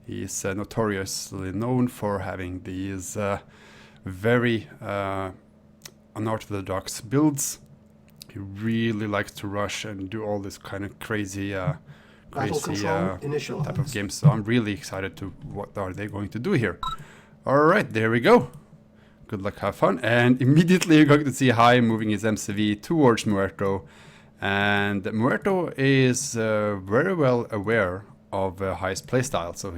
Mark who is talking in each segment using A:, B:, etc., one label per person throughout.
A: He's notoriously known for having these very unorthodox builds. He really likes to rush and do all this kind of crazy type of games. So I'm really excited to what are they going to do here. All right, there we go. Good luck, have fun. And immediately you're going to see Hai moving his MCV towards Muerto. And Muerto is very well aware of Hai's playstyle. So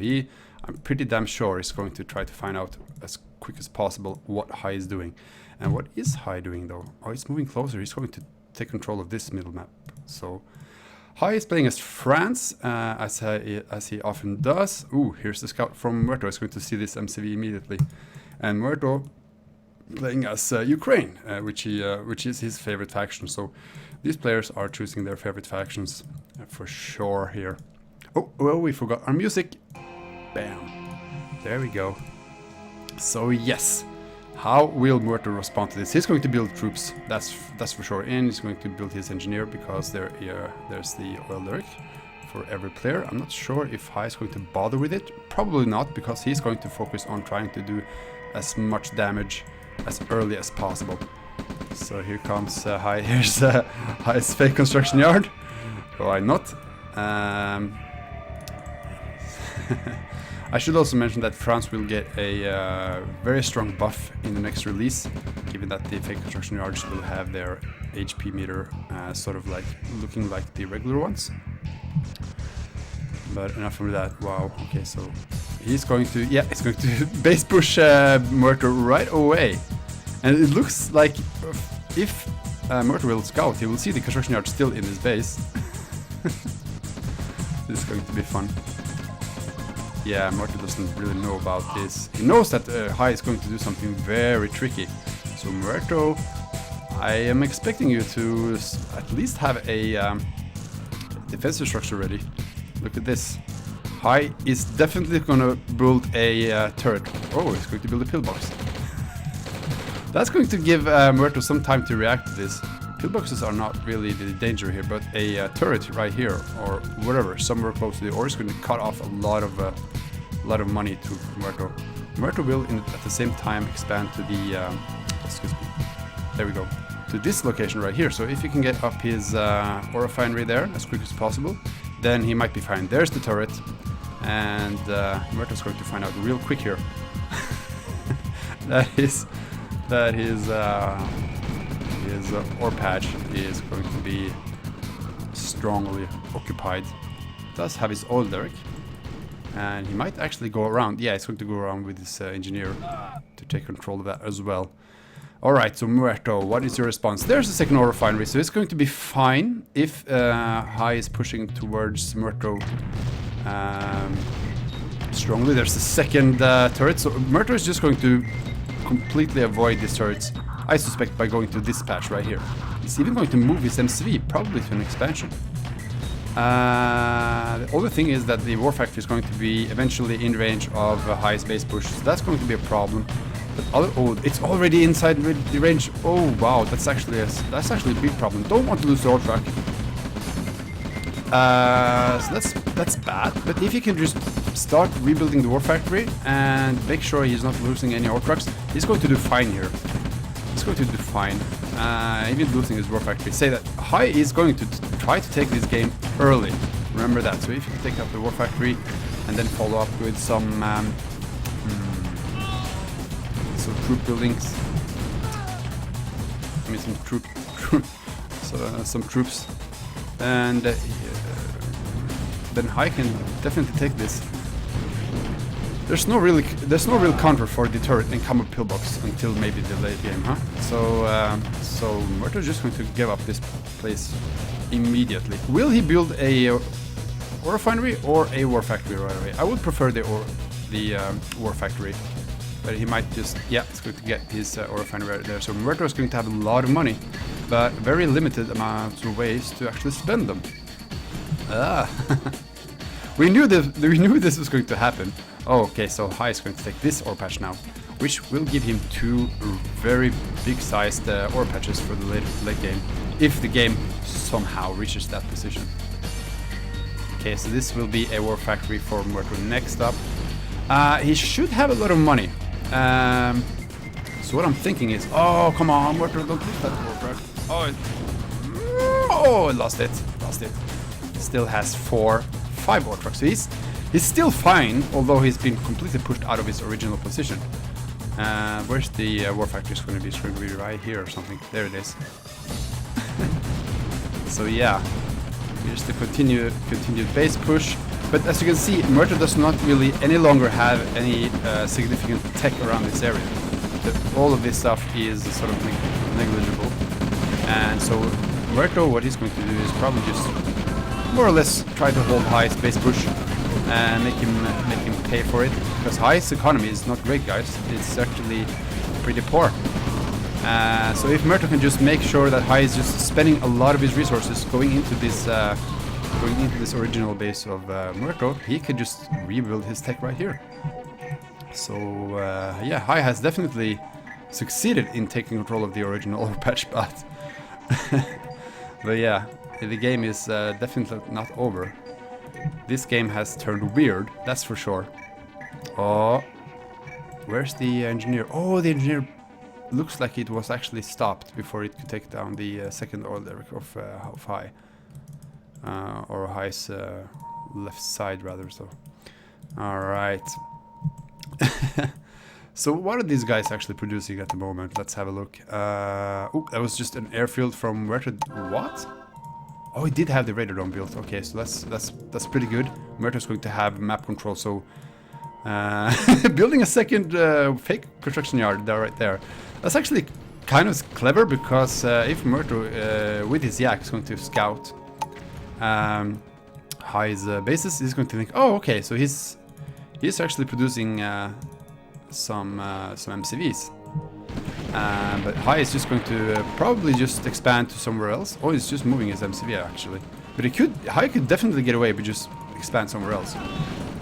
A: I'm pretty damn sure is going to try to find out as quick as possible what Hai is doing. And what is Hai doing though? Oh, he's moving closer. He's going to take control of this middle map. So Hai is playing as France, as he often does. Ooh, here's the scout from Muerto. He's going to see this MCV immediately. And Muerto playing as Ukraine, which is his favorite faction. So these players are choosing their favorite factions for sure here. Oh, well, we forgot our music. Bam. There we go. So yes. How will Muerto respond to this? He's going to build troops, that's for sure, and he's going to build his engineer because there's the oil lyric for every player. I'm not sure if Hai is going to bother with it. Probably not, because he's going to focus on trying to do as much damage as early as possible. So here comes Hai. Here's Hai's fake construction yard. Why not? I should also mention that France will get a very strong buff in the next release, given that the fake construction yards will have their HP meter sort of like looking like the regular ones. But enough of that. Wow. Okay, so he's going to base push Muerto right away, and it looks like if Muerto will scout, he will see the construction yard still in his base. This is going to be fun. Yeah, Muerto doesn't really know about this. He knows that Hai is going to do something very tricky. So Muerto, I am expecting you to at least have a defensive structure ready. Look at this. Hai is definitely going to build a turret. Oh, he's going to build a pillbox. That's going to give Muerto some time to react to this. Pillboxes are not really the danger here, but a turret right here or whatever, somewhere close to the ore is going to cut off a lot of money to Muerto. Muerto will at the same time expand to the excuse me. There we go. To this location right here. So if he can get up his ore refinery there as quick as possible, then he might be fine. There's the turret, and Muerto's going to find out real quick here. His ore patch is going to be strongly occupied. Does have his oil derrick, and he might actually go around. Yeah, he's going to go around with his engineer to take control of that as well. Alright, so Muerto, what is your response? There's a second ore refinery, so it's going to be fine if Hai is pushing towards Muerto strongly. There's the second turret, so Muerto is just going to completely avoid these turrets, I suspect, by going to this patch right here. He's even going to move his MCV, probably to an expansion. The other thing is that the war factory is going to be eventually in range of Hai's base push, so that's going to be a problem. But oh, it's already inside the range. Oh wow, that's actually a big problem. Don't want to lose the ore track. So that's bad. But if he can just start rebuilding the war factory and make sure he's not losing any ore trucks, he's going to do fine here. He's going to do fine. Even losing his war factory. Say that Hai is going to try to take this game early. Remember that. So if you take up the war factory and then follow up with some troop buildings. I mean some troops, and then Hai can definitely take this. There's no real counter for the turret and come up pillbox until maybe the late game, huh? So Muerto is just going to give up this place immediately. Will he build a ore refinery or a war factory right away? I would prefer the war factory. But he might just, yeah, it's going to get his ore refinery right there. So Muerto is going to have a lot of money, but very limited amounts of ways to actually spend them. We knew this was going to happen. Oh, okay, so Hai is going to take this ore patch now, which will give him two very big-sized ore patches for the late game, if the game somehow reaches that position. Okay, so this will be a war factory for Muerto. Next up, He should have a lot of money. So what I'm thinking is, oh come on, Muerto, don't lose that warcraft. Oh, lost it. Still has 5 war trucks. So he's still fine, although he's been completely pushed out of his original position. Where's the war factory? It's going to be right here or something. There it is. So yeah, here's the continued base push. But as you can see, Muerto does not really any longer have any significant tech around this area. All of this stuff is sort of negligible. And so Muerto, what he's going to do is probably just more or less try to hold High's base push and make him pay for it. Because High's economy is not great, guys. It's actually pretty poor. So if Muerto can just make sure that High is just spending a lot of his resources going into this original base of Muerto, he could just rebuild his tech right here. So yeah, High has definitely succeeded in taking control of the original overpatch, but yeah, the game is definitely not over. This game has turned weird, that's for sure. Oh, where's the engineer? Oh, the engineer looks like it was actually stopped before it could take down the second oil derrick of High. Or High's left side rather. So alright. So what are these guys actually producing at the moment? Let's have a look. Oh, that was just an airfield from where to what? Oh, he did have the radar dome built. Okay, so that's pretty good. Muerto's going to have map control, so building a second fake construction yard there, right there. That's actually kind of clever, because if Muerto with his yak is going to scout High's bases, he's going to think, oh, okay, so he's actually producing some MCVs. But High is just going to probably just expand to somewhere else. Oh, he's just moving his MCV actually. But High could definitely get away, but just expand somewhere else.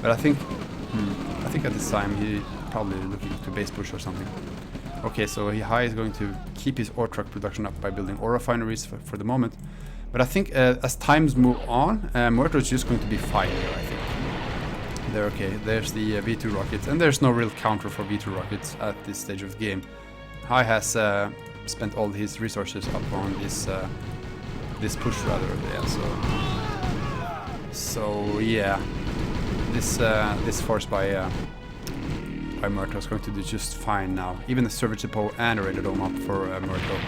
A: But I think at this time he probably looking to base push or something. Okay, so High is going to keep his ore truck production up by building ore refineries for the moment. But I think as times move on, Muerto is just going to be fine here, I think. There, okay, there's the V2 rockets, and there's no real counter for V2 rockets at this stage of the game. High has spent all his resources up on this push rather, yeah. So yeah, this force by Muerto is going to do just fine now. Even the service depot and a radar dome up for Muerto.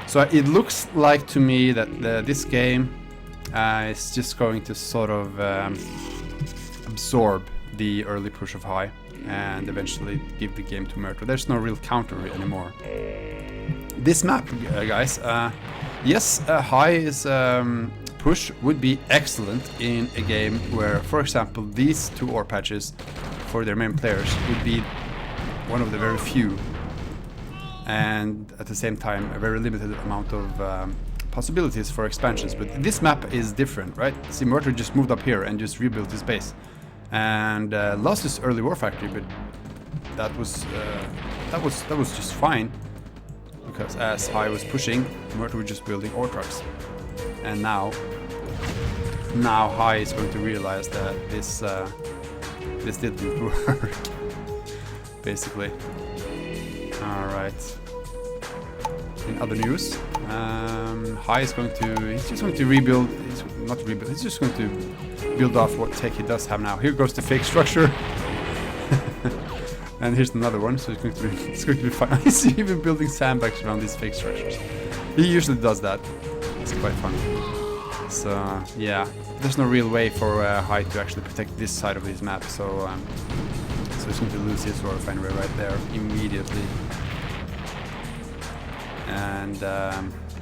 A: So it looks like to me that this game is just going to sort of absorb the early push of High and eventually give the game to Muerto. There's no real counter anymore. This map, guys, yes, High's push would be excellent in a game where, for example, these two ore patches for their main players would be one of the very few, and at the same time a very limited amount of possibilities for expansions. But this map is different, right? See, Muerto just moved up here and just rebuilt his base and lost his early war factory, but that was just fine, because as High was pushing, Muerto was just building ore trucks. And now High is going to realize that this didn't work, basically. Alright. In other news, High is going to, he's just going to rebuild, he's just going to build off what tech he does have now. Here goes the fake structure. And here's another one, so it's going to be fun. He's even building sandbags around these fake structures. He usually does that. It's quite fun. So yeah, there's no real way for High to actually protect this side of his map, so he's going to lose his ore refinery right there immediately. And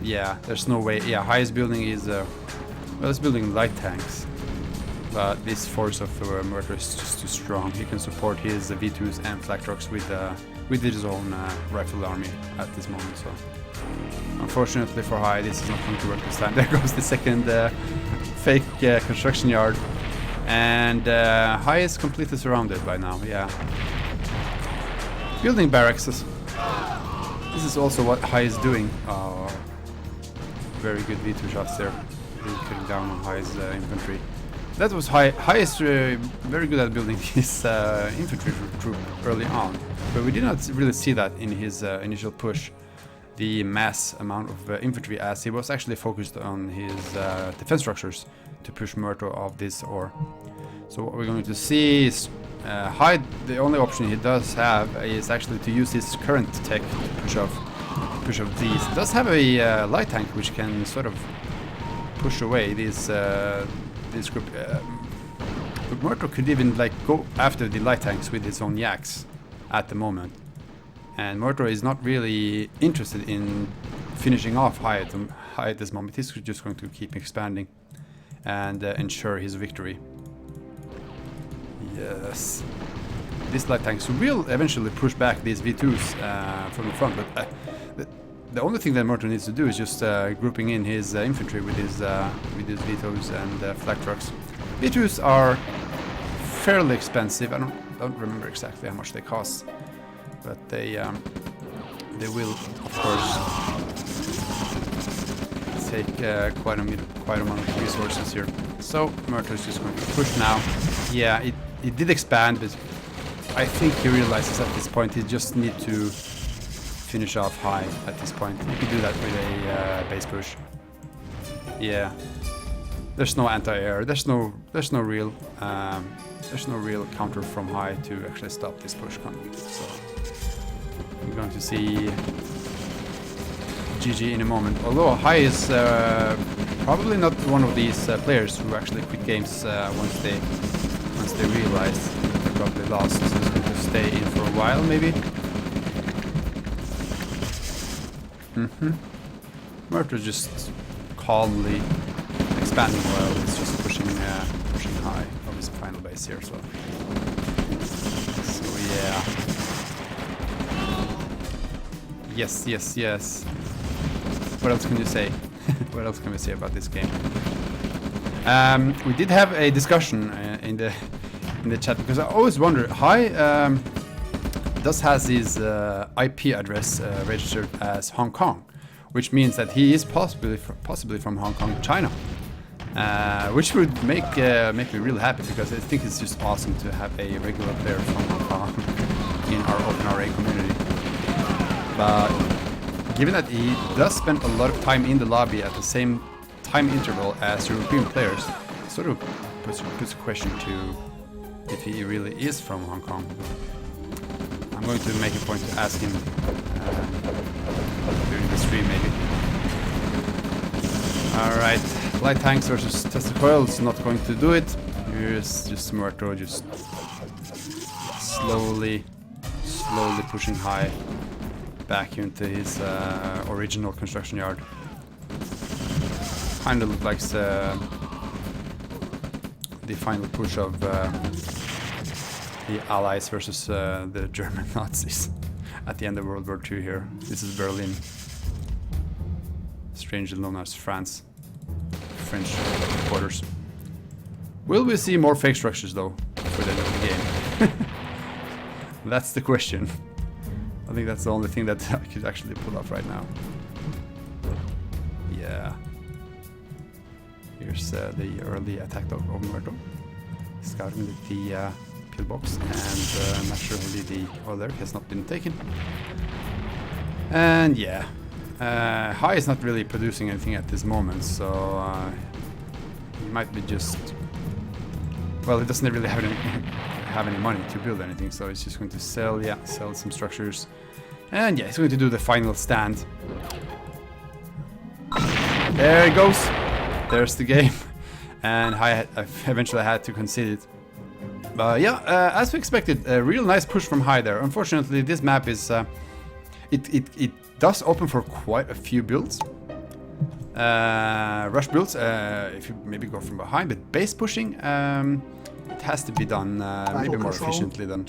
A: yeah, there's no way. Yeah, High's building is well, it's building light tanks, but this force of Muerto is just too strong. He can support his V2s and flak trucks with his own rifle army at this moment. So unfortunately for High, this is not going to work this time. There goes the second fake construction yard, and High is completely surrounded by now. Yeah, building barracks. This is also what High is doing. Very good V2 shots there, really cutting down on High's infantry. that was High. High is very good at building his infantry troop early on, but we did not really see that in his initial push, the mass amount of infantry, as he was actually focused on his defense structures to push Muerto off this ore. So what we're going to see is High, the only option he does have is actually to use his current tech to push off these. It does have a light tank which can sort of push away this group. But Muerto could even like go after the light tanks with his own yaks at the moment. And Muerto is not really interested in finishing off High at this moment. He's just going to keep expanding and ensure his victory. Yes. These light tanks will eventually push back these V2s from the front, but the only thing that Muerto needs to do is just grouping in his infantry with his V2s and flak trucks. V2s are fairly expensive. I don't remember exactly how much they cost, but they will, of course, take quite a amount of resources here. So Muerto is just going to push now. Yeah, it did expand, but I think he realizes at this point he just need to finish off High at this point. You can do that with a base push. Yeah, there's no anti-air. There's no real counter from High to actually stop this push coming. So we're going to see GG in a moment. Although High is probably not one of these players who actually quit games once they realize they're probably lost. So he's going to stay in for a while, maybe. Muerto just calmly expanding while it's just pushing High of his final base here. So yeah. Yes. What else can you say? What else can we say about this game? We did have a discussion in the chat, because I always wonder, High does has his IP address registered as Hong Kong, which means that he is possibly from Hong Kong, China, which would make me really happy, because I think it's just awesome to have a regular player from Hong Kong in our OpenRA community. But given that he does spend a lot of time in the lobby at the same time interval as European players, it sort of puts a question to if he really is from Hong Kong. I'm going to make a point to ask him during the stream, maybe. Alright, light tanks versus testicoils, not going to do it. Here's just Muerto just slowly pushing High back into his original construction yard. Kind of looks like the final push of the Allies versus the German Nazis at the end of World War II here. This is Berlin, strangely known as France, French quarters. Will we see more fake structures though for the end of the game? That's the question. I think that's the only thing that I could actually pull off right now. Yeah. Here's the early attack of Muerto. Scouting with the pillbox, and naturally the other has not been taken. And yeah, High is not really producing anything at this moment, so he might be just... Well, he doesn't really have any money to build anything, so he's just going to sell some structures. And yeah, he's going to do the final stand. There it goes. There's the game. And I eventually had to concede it. But yeah, as we expected, a real nice push from High there. Unfortunately, this map is... It does open for quite a few builds. Rush builds, if you maybe go from behind, but base pushing, it has to be done maybe more efficiently than...